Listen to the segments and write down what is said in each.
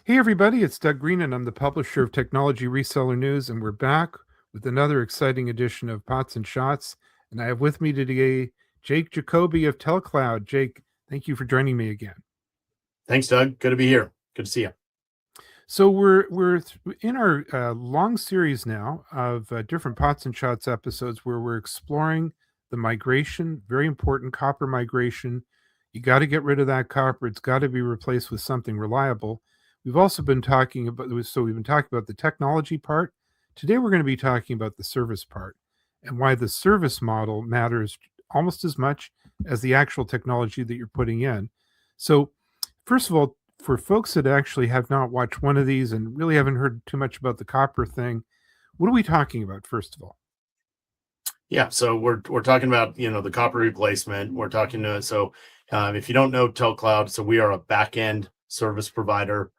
Hey, everybody, it's Doug Green, and I'm the publisher of Technology Reseller News, and we're back with another exciting edition of Pots and Shots. And I have with me today Jake Jacoby of TELCLOUD. Jake, thank you for joining me again. Thanks, Doug. Good to be here. Good to see you. So we're in our long series now of different Pots and Shots episodes where we're exploring the migration, very important copper migration. You got to get rid of that copper. It's got to be replaced with something reliable. We've also been talking about we've been talking about the technology part. Today we're going to be talking about the service part and why the service model matters almost as much as the actual technology that you're putting in. So, first of all, for folks that actually have not watched one of these and really haven't heard too much about the copper thing, what are we talking about, first of all? Yeah, so we're talking about the copper replacement. We're talking to if you don't know TELCLOUD, so we are a backend service provider.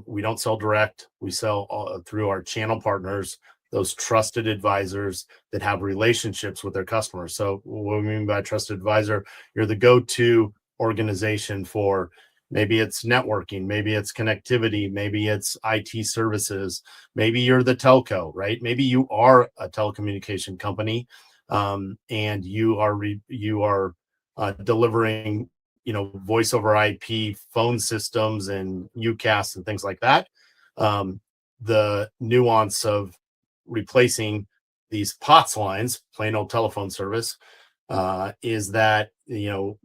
We don't sell direct. We sell through our channel partners, those trusted advisors that have relationships with their customers. So what we mean by trusted advisor, you're the go-to organization for maybe it's networking, maybe it's connectivity, maybe it's IT services, maybe you're the telco, right? Maybe you are a telecommunication company, and you are delivering, voice over IP phone systems and UCAS and things like that. The nuance of replacing these POTS lines, plain old telephone service, is that the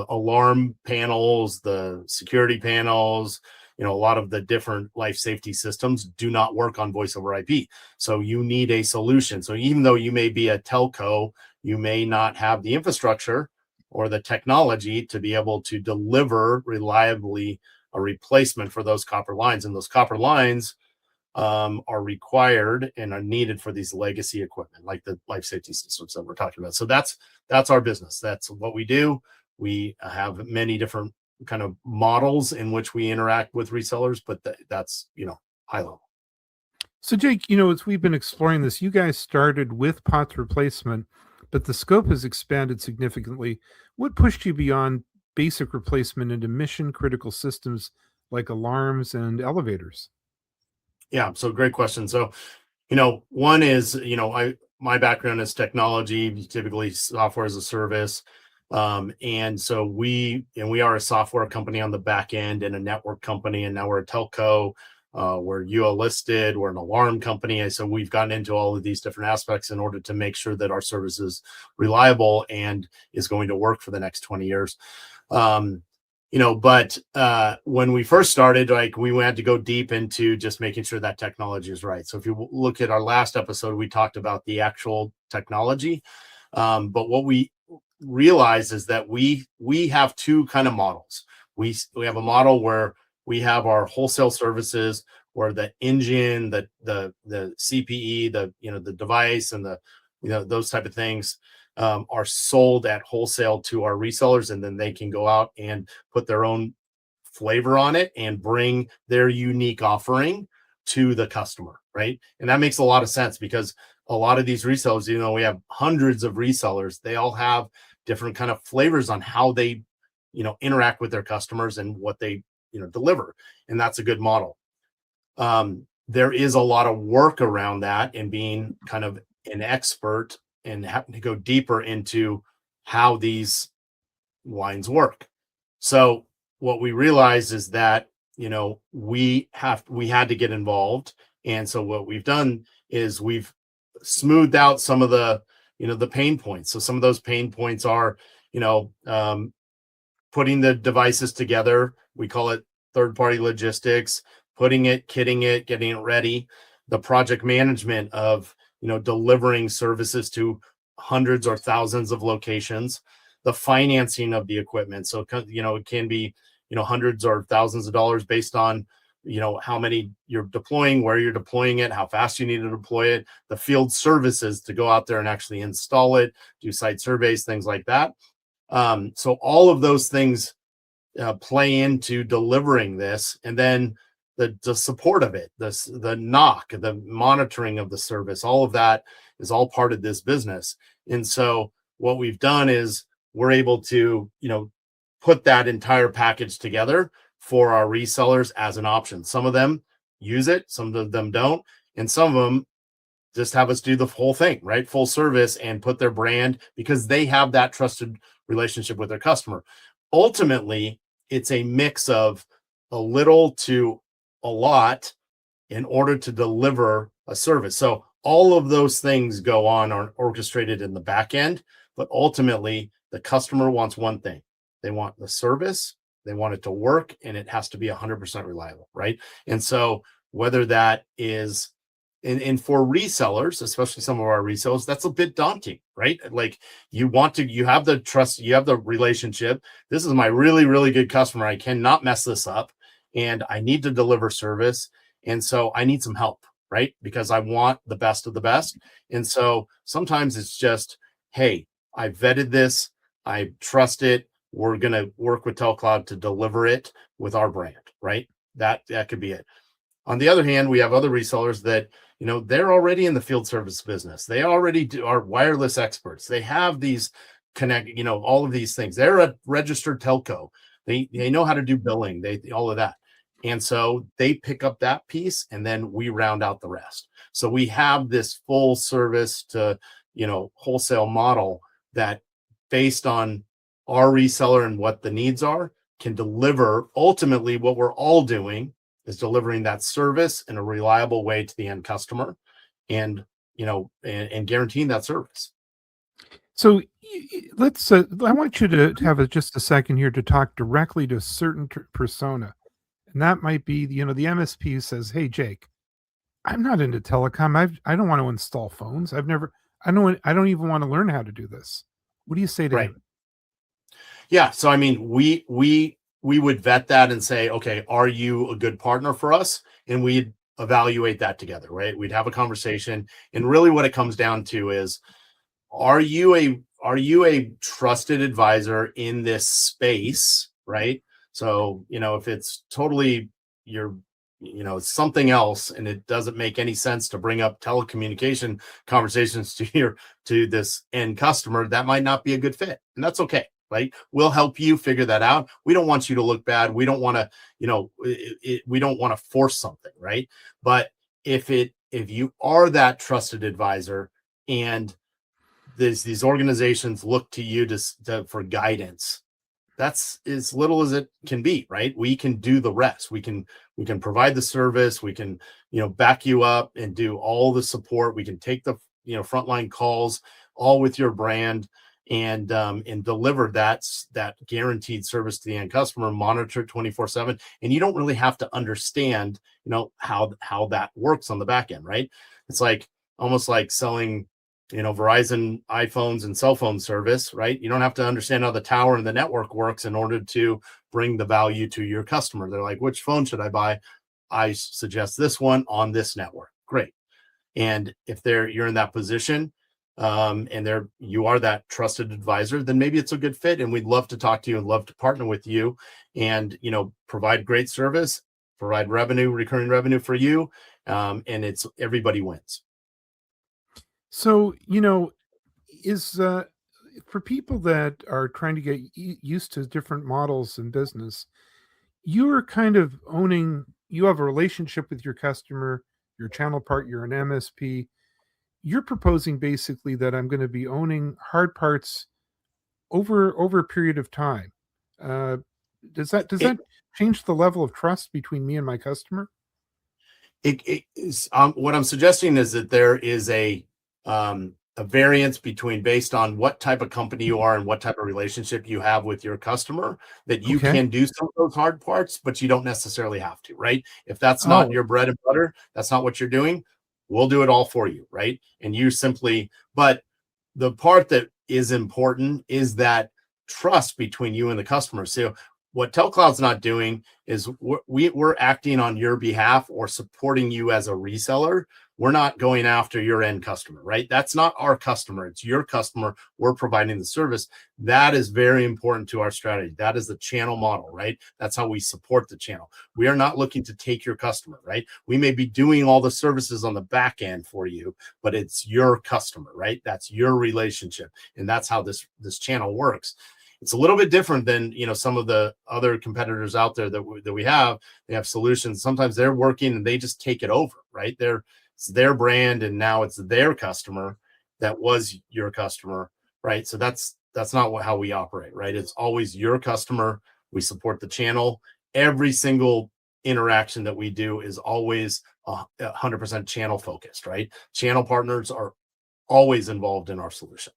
alarm panels, the security panels, a lot of the different life safety systems do not work on voice over IP. So you need a solution. So even though you may be a telco, you may not have the infrastructure or the technology to be able to deliver reliably a replacement for those copper lines. And those copper lines are required and are needed for these legacy equipment, like the life safety systems that we're talking about. So that's our business. That's what we do. We have many different kind of models in which we interact with resellers, but that's high level. So, Jake, as we've been exploring this, you guys started with POTS replacement, but the scope has expanded significantly. What pushed you beyond basic replacement into mission critical systems like alarms and elevators? Yeah, so great question. So, one is, my background is technology, typically software as a service. And so we are a software company on the back end and a network company, and now we're a telco. We're UL listed, we're an alarm company. And so we've gotten into all of these different aspects in order to make sure that our service is reliable and is going to work for the next 20 years. But when we first started, like, we had to go deep into just making sure that technology is right. So if you look at our last episode, we talked about the actual technology. But what we realized is that we have two kind of models. We have a model where we have our wholesale services, where the engine, the CPE, the device, and those type of things are sold at wholesale to our resellers, and then they can go out and put their own flavor on it and bring their unique offering to the customer, right? And that makes a lot of sense, because a lot of these resellers, we have hundreds of resellers, they all have different kind of flavors on how they interact with their customers and what they deliver, and that's a good model. There is a lot of work around that, and being kind of an expert and having to go deeper into how these lines work. So what we realized is that we had to get involved, and so what we've done is we've smoothed out some of the the pain points. So some of those pain points are putting the devices together. We call it third-party logistics, putting it, kitting it, getting it ready, the project management of delivering services to hundreds or thousands of locations, the financing of the equipment. So it can be hundreds or thousands of dollars based on how many you're deploying, where you're deploying it, how fast you need to deploy it, the field services to go out there and actually install it, do site surveys, things like that. So all of those things play into delivering this, and then the support of it, the NOC, the monitoring of the service, all of that is all part of this business. And so what we've done is we're able to put that entire package together for our resellers as an option. Some of them use it, some of them don't, and some of them just have us do the whole thing, right? Full service, and put their brand, because they have that trusted relationship with their customer. Ultimately, it's a mix of a little to a lot in order to deliver a service. So all of those things go on, are orchestrated in the back end, but ultimately the customer wants one thing. They want the service, they want it to work, and it has to be 100% reliable, right? And so whether that is, and for resellers, especially some of our resellers, that's a bit daunting, right? Like, you have the trust, you have the relationship. This is my really, really good customer. I cannot mess this up, and I need to deliver service. And so I need some help, right? Because I want the best of the best. And so sometimes it's just, hey, I vetted this, I trust it. We're going to work with TELCLOUD to deliver it with our brand, right? That could be it. On the other hand, we have other resellers that, they're already in the field service business. They already are wireless experts. They have these all of these things. They're a registered telco. They know how to do billing, all of that. And so they pick up that piece, and then we round out the rest. So we have this full service to, wholesale model that, based on our reseller and what the needs are, can deliver. Ultimately, what we're all doing is delivering that service in a reliable way to the end customer, and and guaranteeing that service. So let's. I want you to have just a second here to talk directly to a certain persona, and that might be the MSP who says, "Hey, Jake, I'm not into telecom. I don't want to install phones. I don't even want to learn how to do this." What do you say to Right. him? Yeah. So I mean, we would vet that and say, okay, are you a good partner for us? And we'd evaluate that together, right? We'd have a conversation, and really what it comes down to is, are you a trusted advisor in this space, right? So if it's totally you're something else, and it doesn't make any sense to bring up telecommunication conversations to this end customer, that might not be a good fit, and that's okay, right? We'll help you figure that out. We don't want you to look bad. We don't want to we don't want to force something, right? But if you are that trusted advisor, and these organizations look to you for guidance, that's as little as it can be, right? We can do the rest. We can provide the service. We can back you up and do all the support. We can take the frontline calls, all with your brand, and deliver that guaranteed service to the end customer, monitor 24/7. And you don't really have to understand how that works on the back end, right? It's like almost like selling Verizon iPhones and cell phone service, right? You don't have to understand how the tower and the network works in order to bring the value to your customer. They're like, which phone should I buy? I suggest this one on this network. Great. And if you're in that position, and you are that trusted advisor, then maybe it's a good fit. And we'd love to talk to you and love to partner with you, and provide great service, provide recurring revenue for you. And it's everybody wins. So is for people that are trying to get used to different models in business, you are kind of owning. You have a relationship with your customer, your channel part. You're an MSP. You're proposing basically that I'm going to be owning hard parts over a period of time. Uh, does that It, change the level of trust between me and my customer? it is, what I'm suggesting is that there is a variance between, based on what type of company you are and what type of relationship you have with your customer, that you Okay. can do some of those hard parts, but you don't necessarily have to, right? If that's not Oh, your bread and butter, that's not what you're doing, we'll do it all for you, right? And you simply, but the part that is important is that trust between you and the customer. So what TELCLOUD's not doing is we're acting on your behalf or supporting you as a reseller. We're not going after your end customer, right? That's not our customer. It's your customer. We're providing the service. That is very important to our strategy. That is the channel model, right? That's how we support the channel. We are not looking to take your customer, right? We may be doing all the services on the back end for you, but it's your customer, right? That's your relationship. And that's how this channel works. it's a little bit different than, some of the other competitors out there that we have. They have solutions. Sometimes they're working and they just take it over, right? It's their brand, and now it's their customer that was your customer, right? So that's not how we operate, right? It's always your customer. We support the channel. Every single interaction that we do is always 100% channel focused, right? Channel partners are always involved in our solution.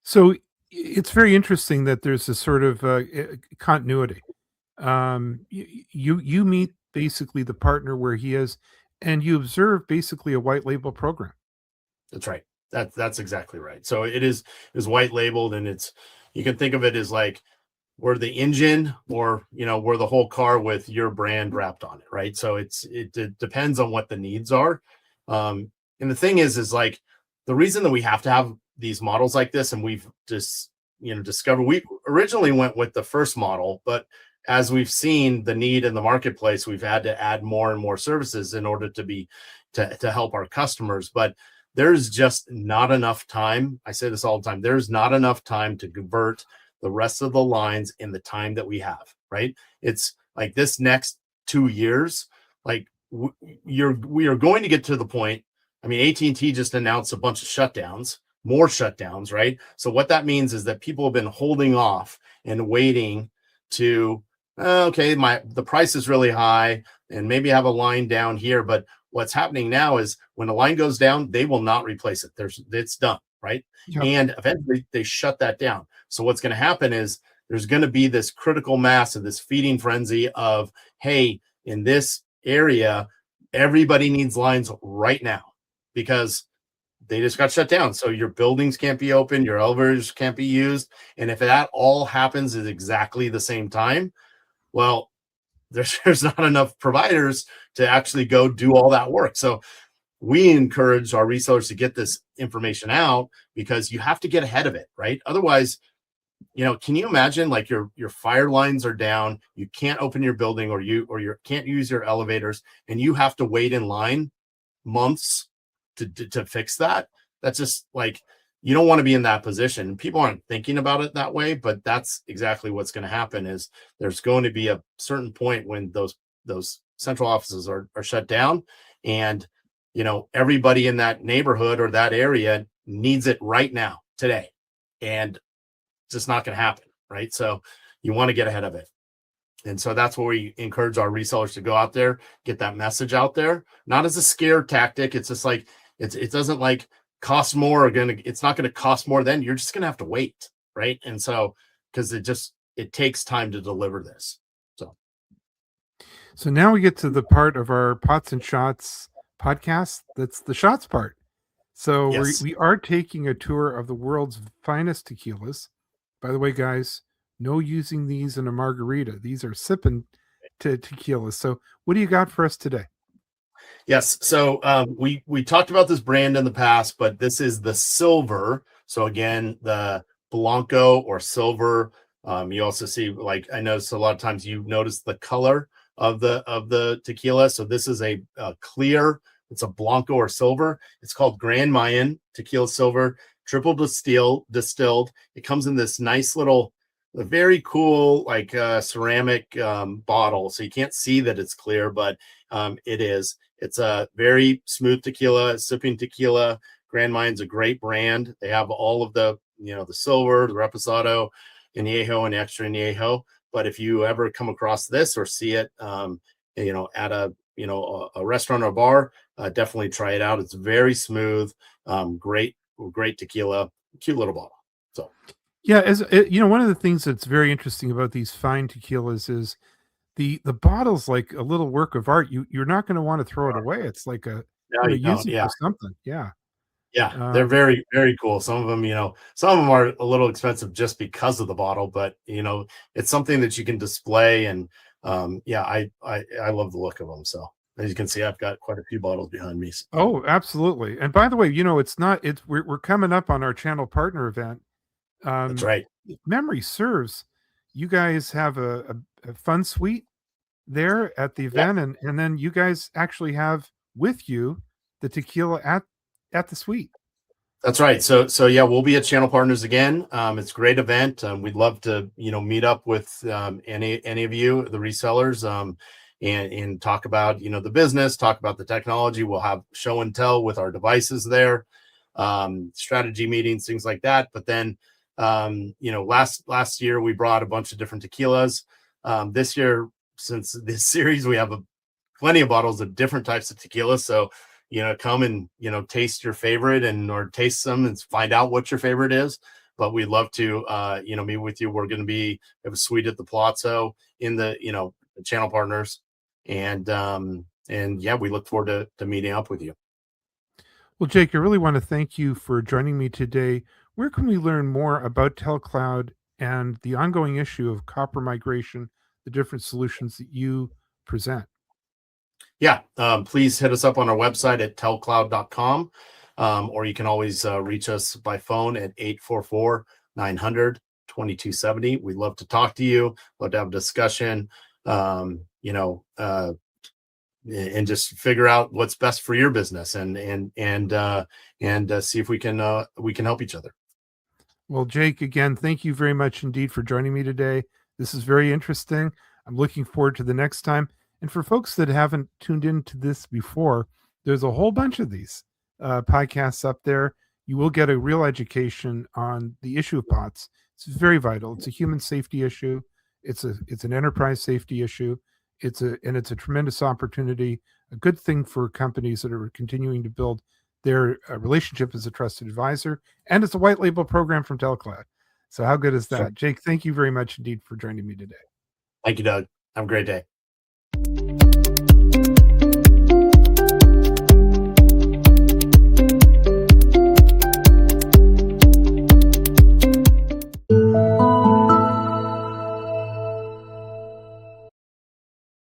So it's very interesting that there's a sort of continuity. You meet basically the partner where he is, and you observe basically a white label program. That's right. That's exactly right. So it is white labeled, and you can think of it as like we're the engine, or we're the whole car with your brand wrapped on it, right? So it depends on what the needs are. And the thing is like the reason that we have to have these models like this, and we've just discovered, we originally went with the first model, but as we've seen the need in the marketplace, we've had to add more and more services in order to help our customers. But there's just not enough time. I say this all the time. There's not enough time to convert the rest of the lines in the time that we have, right? It's like this next 2 years, like we are going to get to the point. I mean, AT&T just announced a bunch of shutdowns, more shutdowns, right? So what that means is that people have been holding off and waiting to, okay, the price is really high, and maybe have a line down here. But what's happening now is when the line goes down, they will not replace it. It's done, right? Yep. And eventually they shut that down. So what's going to happen is there's going to be this critical mass of this feeding frenzy of, hey, in this area, everybody needs lines right now because they just got shut down. So your buildings can't be open, your elevators can't be used. And if that all happens at exactly the same time, well, there's not enough providers to actually go do all that work. So we encourage our resellers to get this information out because you have to get ahead of it, right? Otherwise, can you imagine like your fire lines are down, you can't open your building, or you can't use your elevators, and you have to wait in line months to fix that? That's just like, you don't want to be in that position. People aren't thinking about it that way, but that's exactly what's going to happen. Is there's going to be a certain point when those central offices are shut down, and everybody in that neighborhood or that area needs it right now, today, and it's just not going to happen, right? So you want to get ahead of it. And so that's where we encourage our resellers to go out there, get that message out there, not as a scare tactic. It's just like, it doesn't like cost more, it's not going to cost more. Then you're just going to have to wait, right? And so, because it takes time to deliver this. So now we get to the part of our Pots and Shots podcast that's the shots part. So Yes. we are taking a tour of the world's finest tequilas. By the way, guys, no using these in a margarita. These are sipping tequilas. So what do you got for us today? Yes. So we talked about this brand in the past, but this is the silver. So again, the Blanco or silver. You also see, like, I noticed a lot of times you notice the color of the tequila. So this is a clear. It's a Blanco or silver. It's called Grand Mayan Tequila Silver, triple distilled. It comes in this nice little, very cool, like ceramic bottle. So you can't see that it's clear, but it is. It's a very smooth tequila, sipping tequila. Grand Mayan's a great brand. They have all of the silver, the reposado, añejo, and extra añejo. But if you ever come across this or see it, at a restaurant or bar, definitely try it out. It's very smooth, great tequila, cute little bottle. So Yeah, one of the things that's very interesting about these fine tequilas is the bottle's like a little work of art. You're not going to want to throw it away. It's like now you use don't, it yeah. for something. Yeah. Yeah, they're Um, very, very cool. Some of them are a little expensive just because of the bottle, but it's something that you can display. And yeah, I love the look of them. So as you can see, I've got quite a few bottles behind me. oh, absolutely. And by the way, we're coming up on our channel partner event. That's Um, right. if memory serves, you guys have a fun suite there at the Yep. event, and then you guys actually have with you the tequila at the suite. That's right. So yeah, we'll be at Channel Partners again. It's a great event. We'd love to, meet up with any of you, the resellers, and talk about, the business, talk about the technology. We'll have show and tell with our devices there, strategy meetings, things like that. But then, last year we brought a bunch of different tequilas. This year, since this series, we have plenty of bottles of different types of tequila. So come and taste your favorite or taste some and find out what your favorite is. But we'd love to meet with you. We're going to have a suite at the Palazzo in the the Channel Partners, and yeah, we look forward to meeting up with you. Well, Jake, I really want to thank you for joining me today. Where can we learn more about TELCLOUD and the ongoing issue of copper migration, the different solutions that you present? Yeah, please hit us up on our website at telcloud.com, or you can always reach us by phone at 844-900-2270. We'd love to talk to you, love to have a discussion, and just figure out what's best for your business, and see if we can help each other. Well, Jake, again, thank you very much indeed for joining me today. This is very interesting. I'm looking forward to the next time. And for folks that haven't tuned into this before, there's a whole bunch of these podcasts up there. You will get a real education on the issue of bots. It's very vital. It's a human safety issue. It's an enterprise safety issue. It's a tremendous opportunity, a good thing for companies that are continuing to build their relationship as a trusted advisor, and it's a white label program from TELCLOUD. So how good is Sure. that? Jake, thank you very much indeed for joining me today. Thank you, Doug. Have a great day.